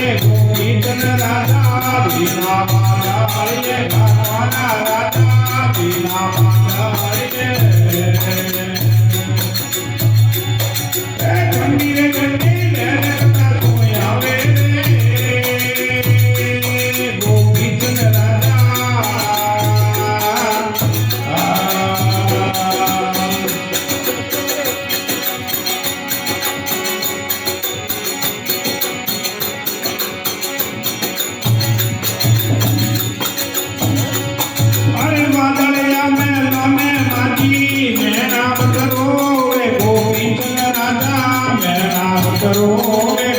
ગોપીચંદ રાજા બીના પાડે ગાવાના રાજા બીના પાડે ઘંટી રે ઘંટી રે કથા કોઈ આવે રે ગોપીચંદ રાજા અરે વાદળિયા મેલા મેં માજી મેં નામ કરો રે ગોપીચંદ રાજા મેં નામ કરો રે